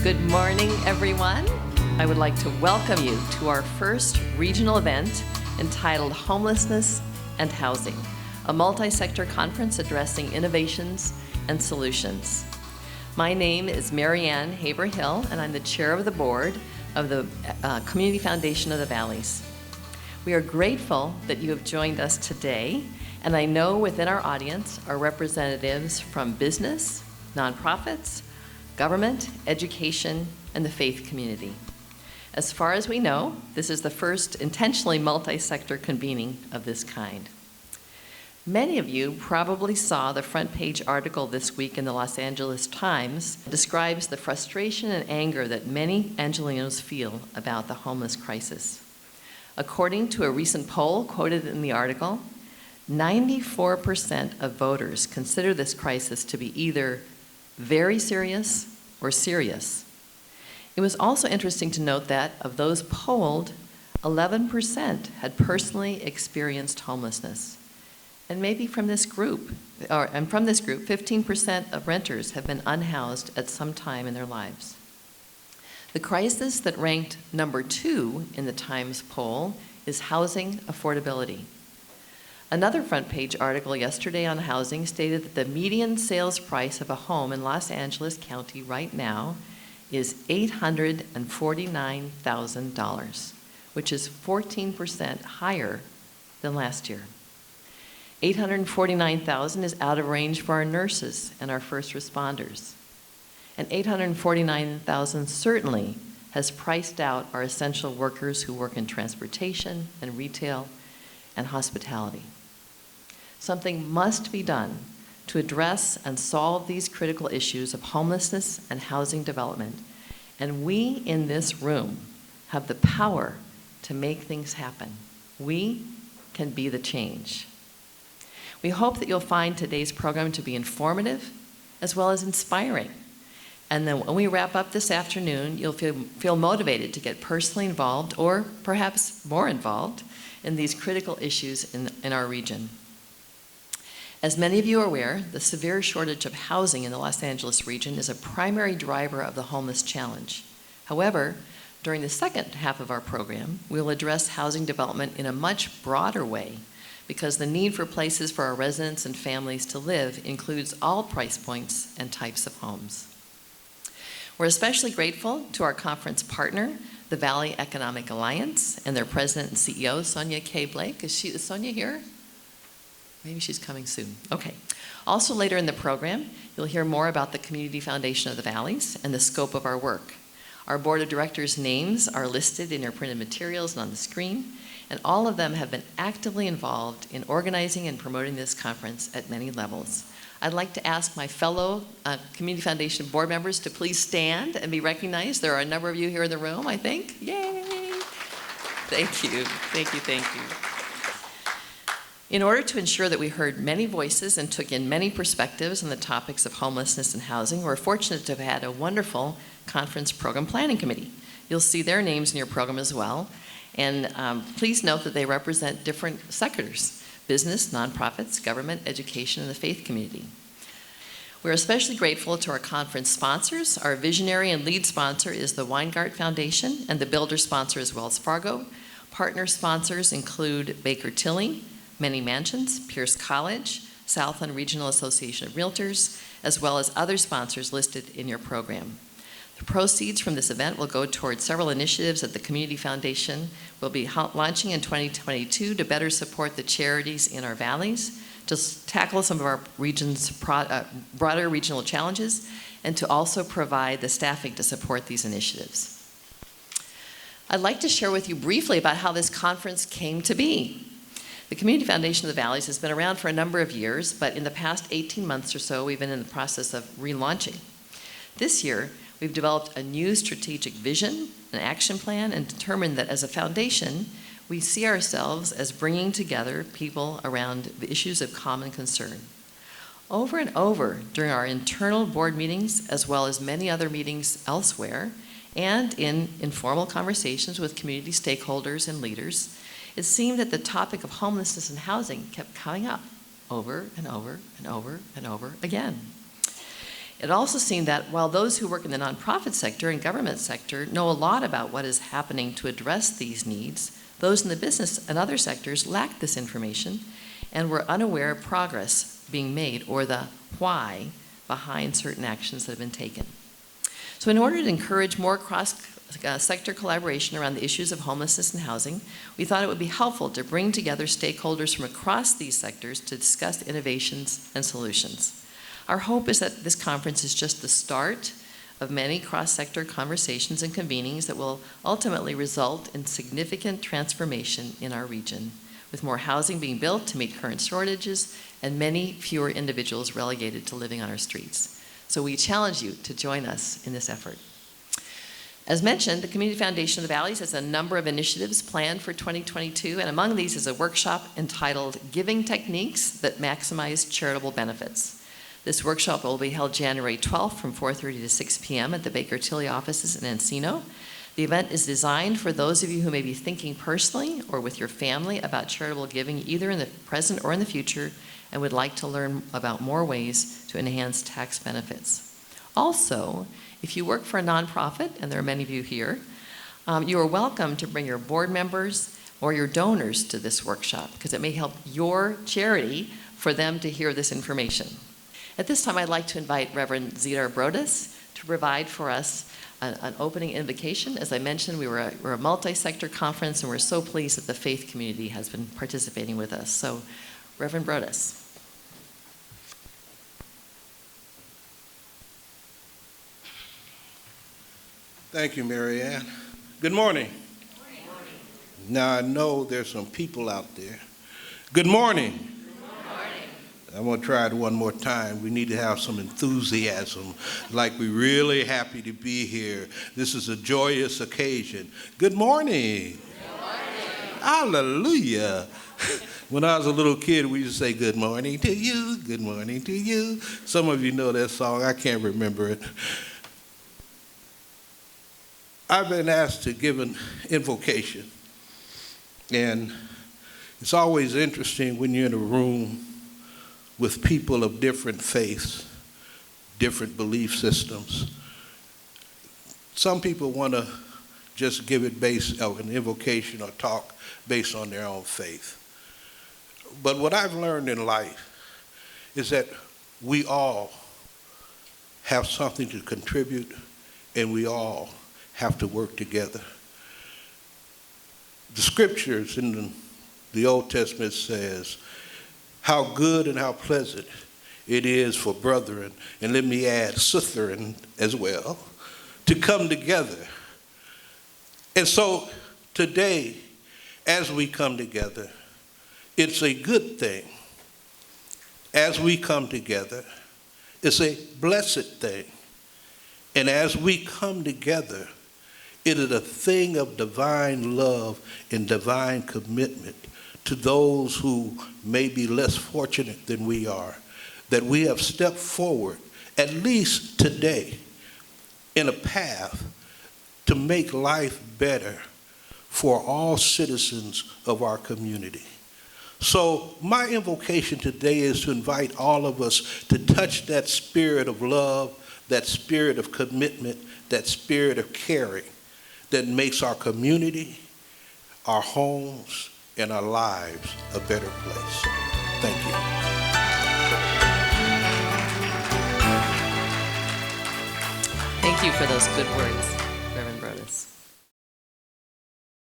Good morning, everyone. I would like to welcome you to our first regional event entitled Homelessness and Housing, a multi-sector conference addressing innovations and solutions. My name is Marianne Haber-Hill, and I'm the chair of the board of the Community Foundation of the Valleys. We are grateful that you have joined us today, and I know within our audience are representatives from business, nonprofits, government, education, and the faith community. As far as we know, this is the first intentionally multi-sector convening of this kind. Many of you probably saw the front page article this week in the Los Angeles Times that describes the frustration and anger that many Angelenos feel about the homeless crisis. According to a recent poll quoted in the article, 94% of voters consider this crisis to be either very serious or serious. It was also interesting to note that of those polled, 11% had personally experienced homelessness. And maybe from this group, 15% of renters have been unhoused at some time in their lives. The crisis that ranked number 2 in the Times poll is housing affordability. Another front page article yesterday on housing stated that the median sales price of a home in Los Angeles County right now is $849,000, which is 14% higher than last year. $849,000 is out of range for our nurses and our first responders. And $849,000 certainly has priced out our essential workers who work in transportation and retail and hospitality. Something must be done to address and solve these critical issues of homelessness and housing development. And we in this room have the power to make things happen. We can be the change. We hope that you'll find today's program to be informative as well as inspiring. And then when we wrap up this afternoon, you'll feel motivated to get personally involved or perhaps more involved in these critical issues in our region. As many of you are aware, the severe shortage of housing in the Los Angeles region is a primary driver of the homeless challenge. However, during the second half of our program, we'll address housing development in a much broader way because the need for places for our residents and families to live includes all price points and types of homes. We're especially grateful to our conference partner, the Valley Economic Alliance, and their president and CEO, Sonia K. Blake. Is Sonia here? Maybe she's coming soon. Okay. Also later in the program, you'll hear more about the Community Foundation of the Valleys and the scope of our work. Our board of directors' names are listed in your printed materials and on the screen, and all of them have been actively involved in organizing and promoting this conference at many levels. I'd like to ask my fellow Community Foundation board members to please stand and be recognized. There are a number of you here in the room, I think. Yay! Thank you, thank you, thank you. In order to ensure that we heard many voices and took in many perspectives on the topics of homelessness and housing, we're fortunate to have had a wonderful conference program planning committee. You'll see their names in your program as well. And please note that they represent different sectors: business, nonprofits, government, education, and the faith community. We're especially grateful to our conference sponsors. Our visionary and lead sponsor is the Weingart Foundation, and the builder sponsor is Wells Fargo. Partner sponsors include Baker Tilly, Many Mansions, Pierce College, Southland Regional Association of Realtors, as well as other sponsors listed in your program. The proceeds from this event will go towards several initiatives that the Community Foundation will be launching in 2022 to better support the charities in our valleys, to tackle some of our region's broader regional challenges, and to also provide the staffing to support these initiatives. I'd like to share with you briefly about how this conference came to be. The Community Foundation of the Valleys has been around for a number of years, but in the past 18 months or so, we've been in the process of relaunching. This year, we've developed a new strategic vision, an action plan, and determined that as a foundation, we see ourselves as bringing together people around the issues of common concern. Over and over during our internal board meetings, as well as many other meetings elsewhere, and in informal conversations with community stakeholders and leaders, it seemed that the topic of homelessness and housing kept coming up over and over and over and over again. It also seemed that while those who work in the nonprofit sector and government sector know a lot about what is happening to address these needs, those in the business and other sectors lacked this information and were unaware of progress being made or the why behind certain actions that have been taken. So in order to encourage more cross-sector collaboration around the issues of homelessness and housing, we thought it would be helpful to bring together stakeholders from across these sectors to discuss innovations and solutions. Our hope is that this conference is just the start of many cross-sector conversations and convenings that will ultimately result in significant transformation in our region, with more housing being built to meet current shortages and many fewer individuals relegated to living on our streets. So we challenge you to join us in this effort. As mentioned, the Community Foundation of the Valleys has a number of initiatives planned for 2022, and among these is a workshop entitled Giving Techniques That Maximize Charitable Benefits. This workshop will be held January 12th from 4:30 to 6 p.m. at the Baker Tilly offices in Encino. The event is designed for those of you who may be thinking personally or with your family about charitable giving either in the present or in the future and would like to learn about more ways to enhance tax benefits. Also, if you work for a nonprofit, and there are many of you here, you are welcome to bring your board members or your donors to this workshop because it may help your charity for them to hear this information. At this time, I'd like to invite Reverend Zidar Brodas to provide for us an opening invocation. As I mentioned, we're a multi-sector conference, and we're so pleased that the faith community has been participating with us. So, Reverend Brodas. Thank you, Marianne. Good morning. Good morning. Now, I know there's some people out there. Good morning. I'm going to try it one more time. We need to have some enthusiasm, like we're really happy to be here. This is a joyous occasion. Good morning. Good morning. Hallelujah. When I was a little kid, we used to say, good morning to you, good morning to you. Some of you know that song. I can't remember it. I've been asked to give an invocation. And it's always interesting when you're in a room with people of different faiths, different belief systems. Some people want to just give it based on an invocation or talk based on their own faith. But what I've learned in life is that we all have something to contribute, and we all have to work together. The scriptures in the Old Testament says, how good and how pleasant it is for brethren, and let me add sisterin as well, to come together. And so today, as we come together, it's a good thing. As we come together, it's a blessed thing. And as we come together, it is a thing of divine love and divine commitment to those who may be less fortunate than we are, that we have stepped forward, at least today, in a path to make life better for all citizens of our community. So my invocation today is to invite all of us to touch that spirit of love, that spirit of commitment, that spirit of caring that makes our community, our homes, and our lives a better place. Thank you. Thank you for those good words, Reverend Brodas.